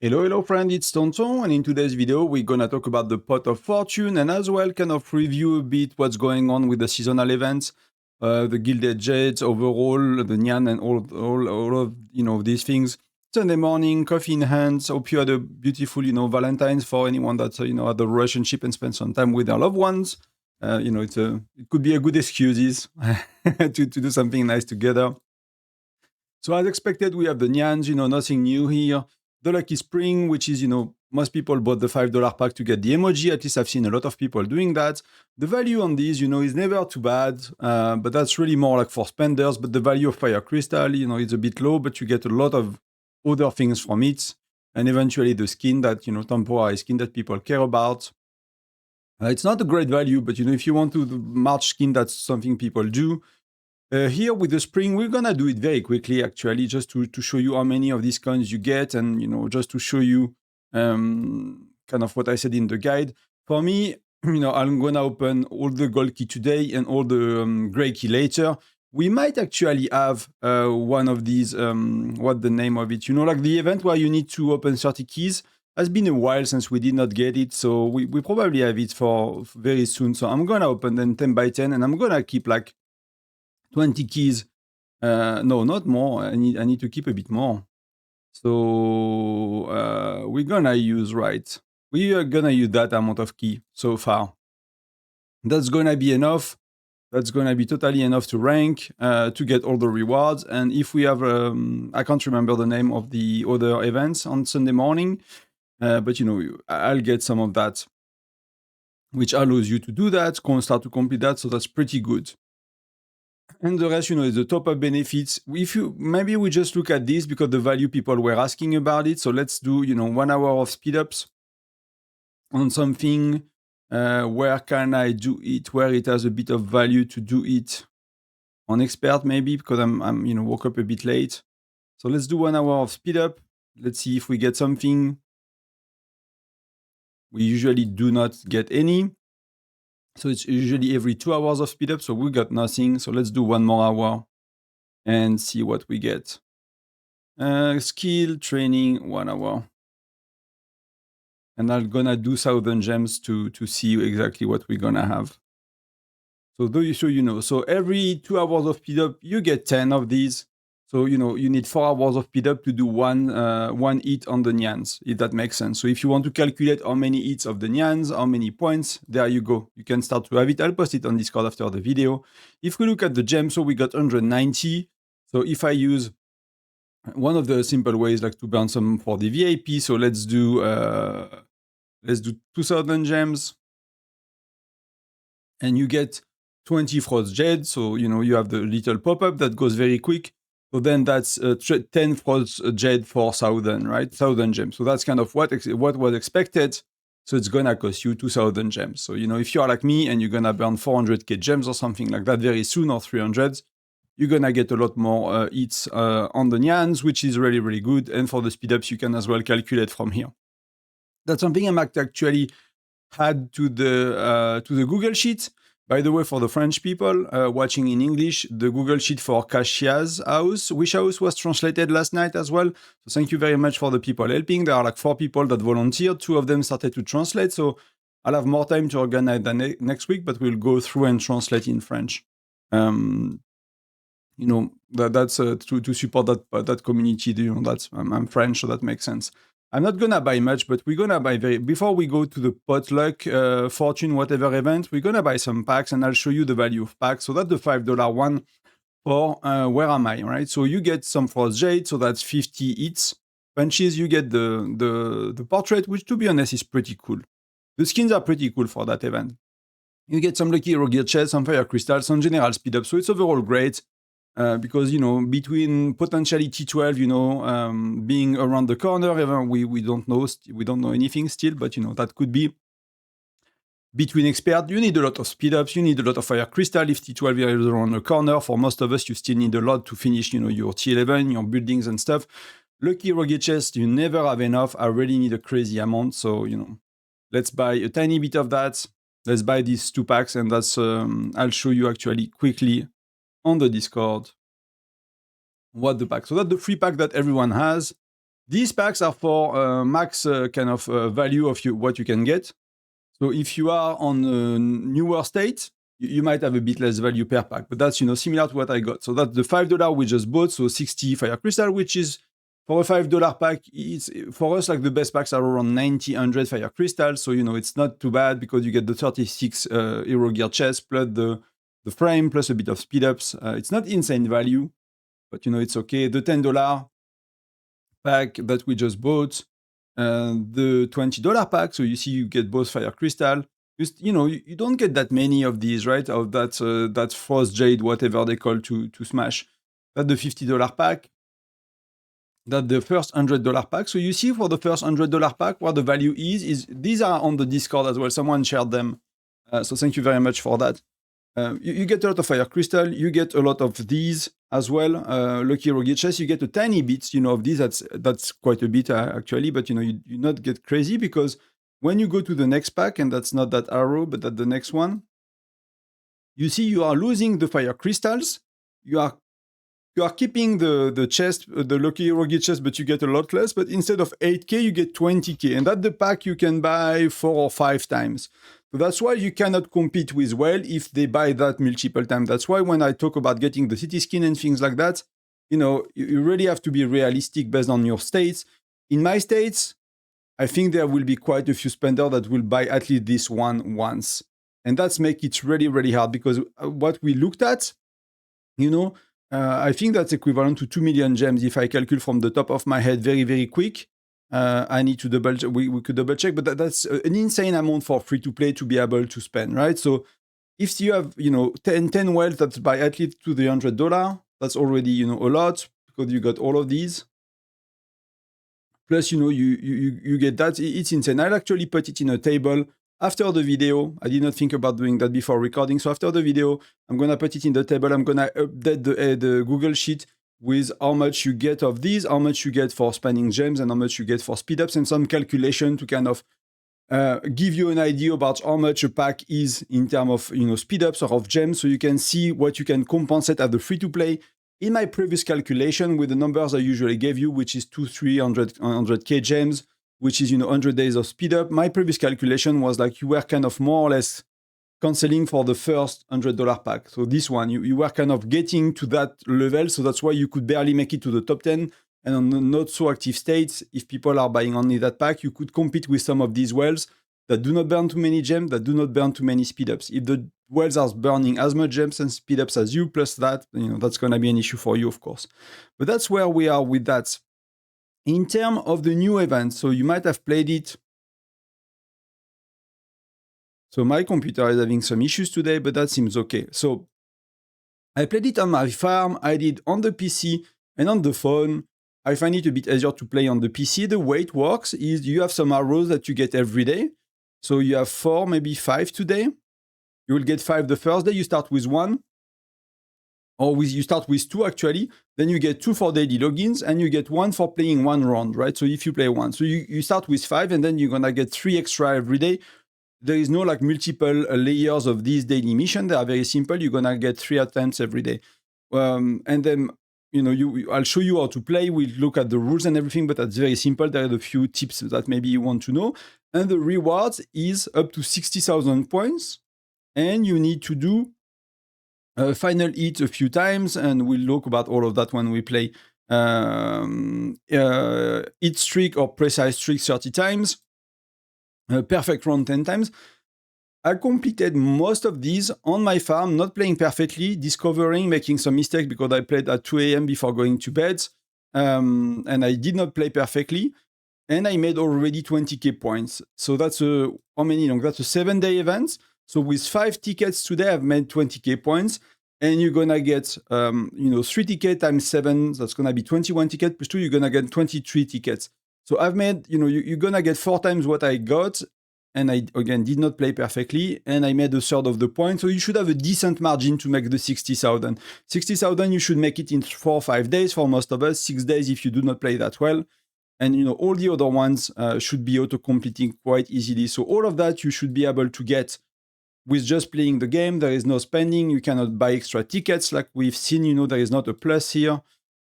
Hello, hello friend, it's Tonton, and in today's video we're gonna talk about the Pot of Fortune and as well kind of review a bit what's going on with the seasonal events, the Gilded Jades overall, the Nyan and all of these things. Sunday morning, coffee in hands. Hope you had a beautiful Valentine's for anyone that's at the relationship and spend some time with their loved ones. It could be a good excuses to do something nice together. So as expected, we have the Nyans, nothing new here. The Lucky Spring, which is, most people bought the $5 pack to get the emoji. At least I've seen a lot of people doing that. The value on these, is never too bad, but that's really more like for spenders. But the value of Fire Crystal, is a bit low, but you get a lot of other things from it. And eventually the skin that, temporary skin that people care about. It's not a great value, but, if you want to March skin, that's something people do. Here with the spring, we're gonna do it very quickly, actually, just to show you how many of these coins you get, and just to show you kind of what I said in the guide. For me, I'm gonna open all the gold key today and all the gray key later. We might actually have one of these. What the name of it? Like the event where you need to open 30 keys. Has been a while since we did not get it, so we probably have it for very soon. So I'm gonna open them 10 by 10, and I'm gonna keep like 20 keys. No, not more. I need to keep a bit more. So we're gonna use we are gonna use that amount of key so far. That's gonna be enough. That's gonna be totally enough to rank, to get all the rewards. And if we have, I can't remember the name of the other events on Sunday morning, but I'll get some of that, which allows you to do that, start to complete that. So that's pretty good. And the rest, is the top-up benefits. Maybe we just look at this because the value people were asking about it. So let's do, 1 hour of speed-ups on something. Where can I do it? Where it has a bit of value to do it? On expert, maybe, because I'm woke up a bit late. So let's do 1 hour of speed-up. Let's see if we get something. We usually do not get any. So it's usually every 2 hours of speed up. So we got nothing. So let's do 1 more hour and see what we get. Skill training 1 hour. And I'm gonna do 1,000 gems to see exactly what we're gonna have. So so every 2 hours of speed up, you get 10 of these. So, you need 4 hours of speed up to do one hit on the Nyans, if that makes sense. So if you want to calculate how many hits of the Nyans, how many points, there you go. You can start to have it. I'll post it on Discord after the video. If we look at the gems, so we got 190. So if I use one of the simple ways, like to burn some for the VIP, so let's do 2,000 gems. And you get 20 Frost Jade. So, you have the little pop-up that goes very quick. So then that's 10 Frost Jade for 1,000, right? 1,000 gems. So that's kind of what was expected. So it's gonna cost you 2,000 gems. So, if you are like me and you're gonna burn 400k gems or something like that very soon, or 300, you're gonna get a lot more hits on the Nyans, which is really, really good. And for the speed ups, you can as well calculate from here. That's something I might actually add to the Google Sheet. By the way, for the French people watching in English, the Google Sheet for Kashia's house, Wish House, was translated last night as well. So thank you very much for the people helping. There are like 4 people that volunteered. 2 of them started to translate. So I'll have more time to organize that next week, but we'll go through and translate in French. That's to support that community. I'm French, so that makes sense. I'm not gonna buy much, but we're gonna buy before we go to the potluck, fortune, whatever event, we're gonna buy some packs, and I'll show you the value of packs. So that's the $5 one for where am I, right? So you get some Frost Jade, so that's 50 hits. Punches, you get the portrait, which to be honest is pretty cool. The skins are pretty cool for that event. You get some Lucky Hero Gear chest, some Fire Crystals, some general speed up, so it's overall great. Because between potentially T12, being around the corner, even we don't know anything still, but that could be. Between expert, you need a lot of speed ups, you need a lot of Fire Crystal. If T12 is around the corner, for most of us, you still need a lot to finish, your T11, your buildings and stuff. Lucky Rogue chest, you never have enough. I really need a crazy amount, so let's buy a tiny bit of that. Let's buy these 2 packs, and that's I'll show you actually quickly on the Discord what the pack. So that's the free pack that everyone has. These packs are for max kind of value of what you can get. So if you are on a newer state, you might have a bit less value per pack, but that's similar to what I got. So that's the $5 we just bought, so 60 fire crystal, which is for a $5 pack. It's for us like the best packs are around 90, 100 fire crystal. So it's not too bad because you get the 36 hero gear chest plus the frame plus a bit of speed ups. It's not insane value, but it's okay. The $10 pack that we just bought, the $20 pack. So you see, you get both fire crystal. You don't get that many of these, right? Of that frost jade, whatever they call to smash. That's the $50 pack. That's the first $100 pack. So you see, for the first $100 pack, what the value is these are on the Discord as well. Someone shared them, so thank you very much for that. You get a lot of fire crystal. You get a lot of these as well. Lucky Rogue chest. You get a tiny bit, of these. That's quite a bit actually, but you not get crazy because when you go to the next pack, and that's not that arrow, but at the next one, you see you are losing the fire crystals. You are keeping the chest, the Lucky Rogue chest, but you get a lot less. But instead of 8k, you get 20k, and that's the pack you can buy 4 or 5 times. So that's why you cannot compete with Well if they buy that multiple times. That's why when I talk about getting the city skin and things like that, you really have to be realistic based on your states. In my states, I think there will be quite a few spenders that will buy at least this one once. And that's make it really, really hard because what we looked at, I think that's equivalent to 2 million gems if I calculate from the top of my head very, very quick. I need to double check. We could double check, but that's an insane amount for free to play to be able to spend, right? So if you have 10 wealth, that's by at least to the $100. That's already a lot because you got all of these. Plus you get that. It's insane. I'll actually put it in a table after the video. I did not think about doing that before recording. So after the video, I'm gonna put it in the table. I'm gonna update the Google Sheet with how much you get of these, how much you get for spending gems, and how much you get for speed ups, and some calculation to kind of give you an idea about how much a pack is in terms of speed ups or of gems, so you can see what you can compensate at the free to play. In my previous calculation with the numbers I usually gave you, which is 200-300k gems, which is 100 days of speed up, my previous calculation was like you were kind of more or less canceling for the first $100 pack. So this one, you were kind of getting to that level. So that's why you could barely make it to the top 10. And on the not so active states, if people are buying only that pack, you could compete with some of these wells that do not burn too many gems, that do not burn too many speed ups. If the wells are burning as much gems and speed ups as you, plus that, that's going to be an issue for you, of course. But that's where we are with that. In terms of the new events, so you might have played it. So my computer is having some issues today, but that seems okay. So I played it on my farm. I did on the PC and on the phone. I find it a bit easier to play on the PC. The way it works is you have some arrows that you get every day. So you have 4, maybe 5 today. You will get 5 the first day. You start with 1. Or you start with 2 actually. Then you get 2 for daily logins, and you get 1 for playing 1 round, right? So if you play 1. So you start with 5, and then you're going to get 3 extra every day. There is no like multiple layers of these daily missions. They are very simple. You're going to get 3 attempts every day. And then, I'll show you how to play. We'll look at the rules and everything, but that's very simple. There are a few tips that maybe you want to know. And the rewards is up to 60,000 points. And you need to do a final hit a few times. And we'll look about all of that when we play hit streak or precise streak 30 times. Perfect round 10 times. I completed most of these on my farm, not playing perfectly, discovering, making some mistakes because I played at 2 a.m. before going to bed, and I did not play perfectly, and I made already 20k points. So that's how many long? That's a 7-day event. So with 5 tickets today, I've made 20k points, and you're gonna get 3 tickets times 7. That's gonna be 21 tickets plus 2. You're gonna get 23 tickets. So I've made, you're gonna get 4 times what I got, and I, again, did not play perfectly, and I made a third of the point. So you should have a decent margin to make the 60,000. 60,000, you should make it in 4 or 5 days for most of us, 6 days if you do not play that well. And, all the other ones should be auto-completing quite easily. So all of that you should be able to get with just playing the game. There is no spending. You cannot buy extra tickets like we've seen, there is not a plus here.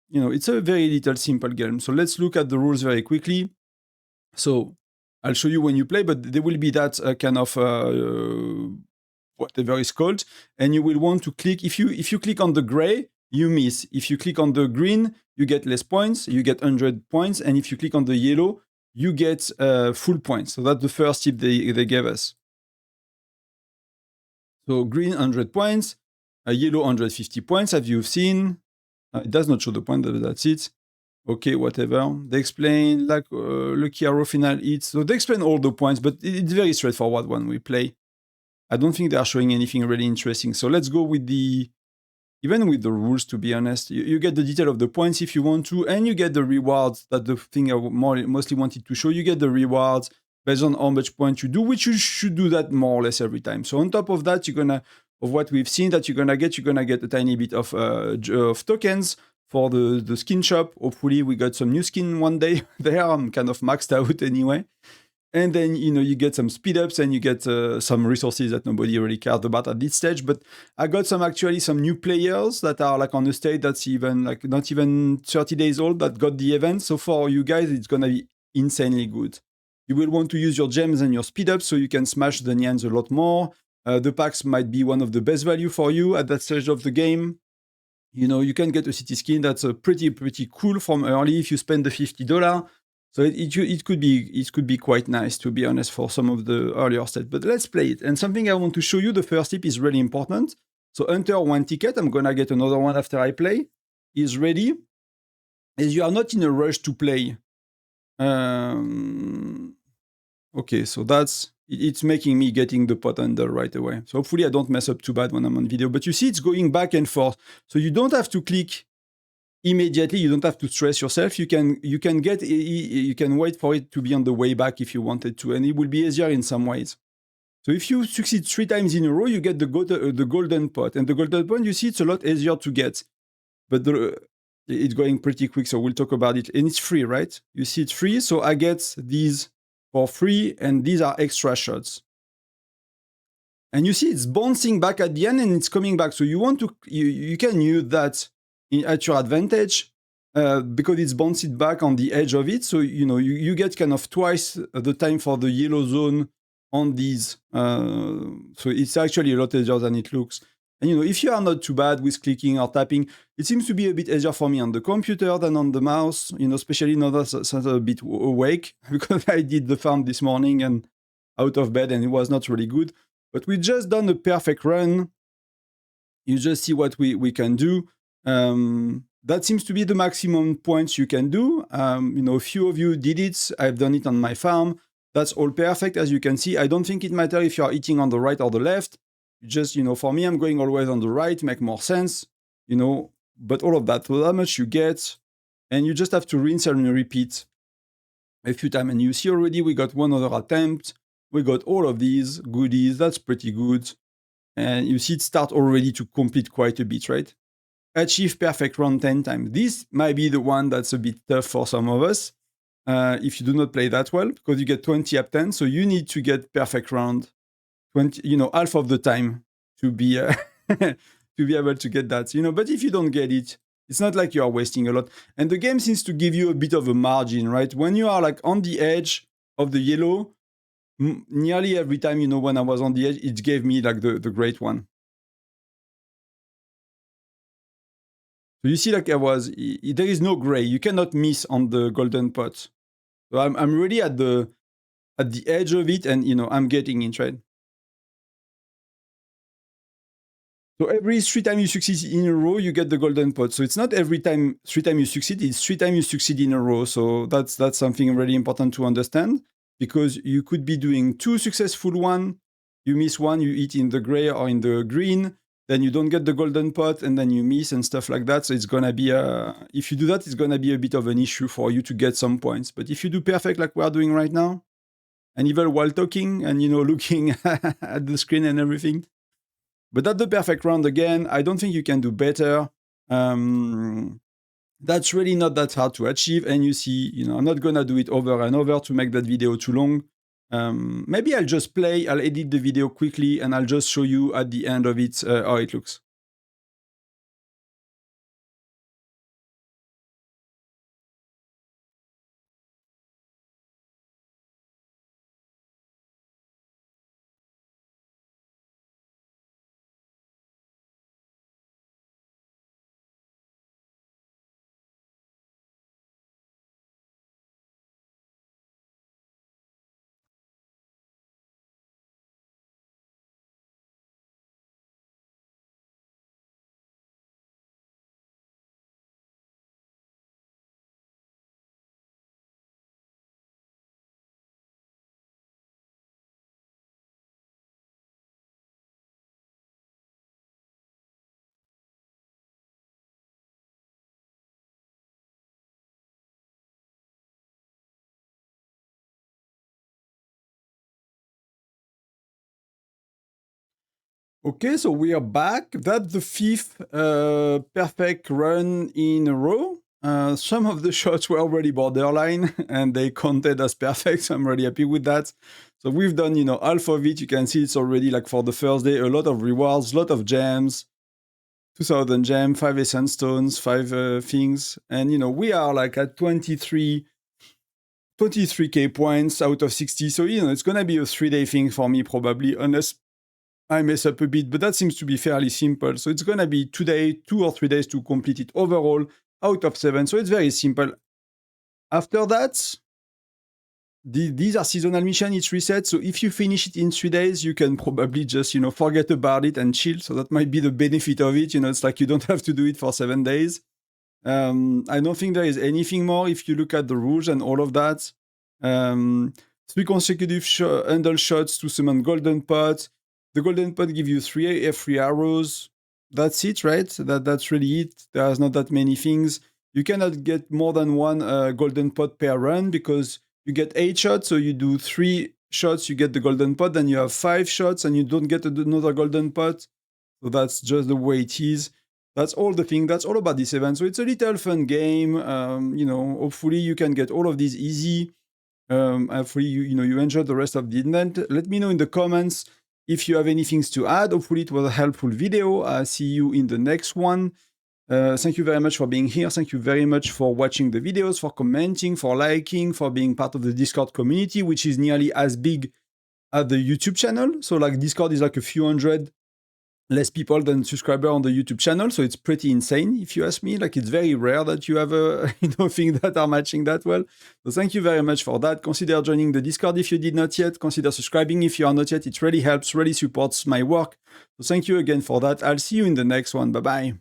you know, it's a very little simple game. So let's look at the rules very quickly. So I'll show you when you play, but there will be that kind of whatever is called, and you will want to click. If you click on the gray, you miss. If you click on the green, you get less points. You get 100 points, and if you click on the yellow, you get full points. So that's the first tip they gave us. So green 100 points, yellow 150 points. As you've seen, it does not show the point, but that's it. Okay, whatever. They explain like lucky arrow final hits. So they explain all the points, but it's very straightforward when we play. I don't think they are showing anything really interesting. So let's go with even with the rules, to be honest. You get the detail of the points if you want to, and you get the rewards. That's the thing I mostly wanted to show. You get the rewards based on how much points you do, which you should do that more or less every time. So on top of that, of what we've seen that you're gonna get a tiny bit of tokens for the skin shop. Hopefully we got some new skin one day there. I'm kind of maxed out anyway. And then, you get some speed ups and you get some resources that nobody really cared about at this stage. But I got some new players that are like on a stage that's even like not even 30 days old that got the event. So for you guys, it's going to be insanely good. You will want to use your gems and your speed ups so you can smash the Nyans a lot more. The packs might be one of the best value for you at that stage of the game. You can get a city skin that's pretty cool from early if you spend the $50. So it could be quite nice, to be honest, for some of the earlier sets. But let's play it. And something I want to show you, the first tip is really important. So enter one ticket. I'm gonna get another one after I play. Is ready. As you are not in a rush to play. Okay, so it's making me getting the pot under right away. So hopefully I don't mess up too bad when I'm on video. But you see it's going back and forth. So you don't have to click immediately. You don't have to stress yourself. You can wait for it to be on the way back if you wanted to, and it will be easier in some ways. So if you succeed 3 times in a row, you get the golden pot, and the golden pot, you see, it's a lot easier to get, but it's going pretty quick. So we'll talk about it, and it's free, right? You see, it's free, so I get these for free, and these are extra shots. And you see, it's bouncing back at the end, and it's coming back. So you can use that at your advantage because it's bounced back on the edge of it. So you get kind of twice the time for the yellow zone on these. So it's actually a lot easier than it looks. And if you are not too bad with clicking or tapping, it seems to be a bit easier for me on the computer than on the mouse. Especially now that I'm a bit awake because I did the farm this morning and out of bed, and it was not really good. But we just done a perfect run. You just see what we can do. That seems to be the maximum points you can do. A few of you did it. I've done it on my farm. That's all perfect, as you can see. I don't think it matters if you're eating on the right or the left. Just, for me, I'm going always on the right, make more sense, but all of that, so how much you get, and you just have to rinse and repeat a few times. And you see already we got one other attempt. We got all of these goodies. That's pretty good. And you see it start already to complete quite a bit, right? Achieve perfect round 10 times. This might be the one that's a bit tough for some of us if you do not play that well, because you get 20 up 10. So you need to get perfect round 20, half of the time to be to be able to get that. But if you don't get it, it's not like you are wasting a lot. And the game seems to give you a bit of a margin, right? When you are like on the edge of the yellow, nearly every time, when I was on the edge, it gave me like the great one. So you see, like there is no gray. You cannot miss on the golden pot. So I'm really at the edge of it, and I'm getting it, right? So every 3 times you succeed in a row, you get the golden pot. So it's not every time 3 times you succeed, it's 3 times you succeed in a row. So that's something really important to understand, because you could be doing 2 successful one, you miss one, you eat in the gray or in the green, then you don't get the golden pot, and then you miss and stuff like that. So it's gonna be if you do that, it's gonna be a bit of an issue for you to get some points. But if you do perfect like we are doing right now, and even while talking and looking at the screen and everything, but that's the perfect round again. I don't think you can do better. That's really not that hard to achieve. And you see, I'm not gonna do it over and over to make that video too long. Maybe I'll just play, I'll edit the video quickly, and I'll just show you at the end of it how it looks. Okay, so we are back. That's the fifth perfect run in a row. Some of the shots were already borderline and they counted as perfect, so I'm really happy with that. So we've done, half of it. You can see it's already like for the first day, a lot of rewards, a lot of gems, 2000 gem, 5 essence stones, 5 things. And, we are like at 23k points out of 60. So, it's going to be a 3-day thing for me probably, unless I mess up a bit, but that seems to be fairly simple. So it's going to be 2 or 3 days to complete it overall out of 7. So it's very simple. After that, these are seasonal missions, it's reset. So if you finish it in 3 days, you can probably just, forget about it and chill. So that might be the benefit of it. It's like you don't have to do it for 7 days. I don't think there is anything more if you look at the rules and all of that. 3 consecutive handle shots to summon golden pot. The golden pot give you 3 free arrows. That's it, right? That's really it. There's not that many things. You cannot get more than 1 golden pot per run because you get 8 shots, so you do 3 shots, you get the golden pot, then you have 5 shots and you don't get another golden pot. So that's just the way it is. That's all the thing. That's all about this event. So it's a little fun game. Hopefully you can get all of these easy. Hopefully you enjoy the rest of the event. Let me know in the comments if you have any things to add. Hopefully it was a helpful video. I'll see you in the next one. Thank you very much for being here. Thank you very much for watching the videos, for commenting, for liking, for being part of the Discord community, which is nearly as big as the YouTube channel. So like Discord is like a few hundred less people than subscriber on the YouTube channel, so it's pretty insane if you ask me. Like it's very rare that you have things that are matching that well. So thank you very much for that. Consider joining the Discord if you did not yet. Consider subscribing if you are not yet. It really helps, really supports my work. So thank you again for that. I'll see you in the next one. Bye bye.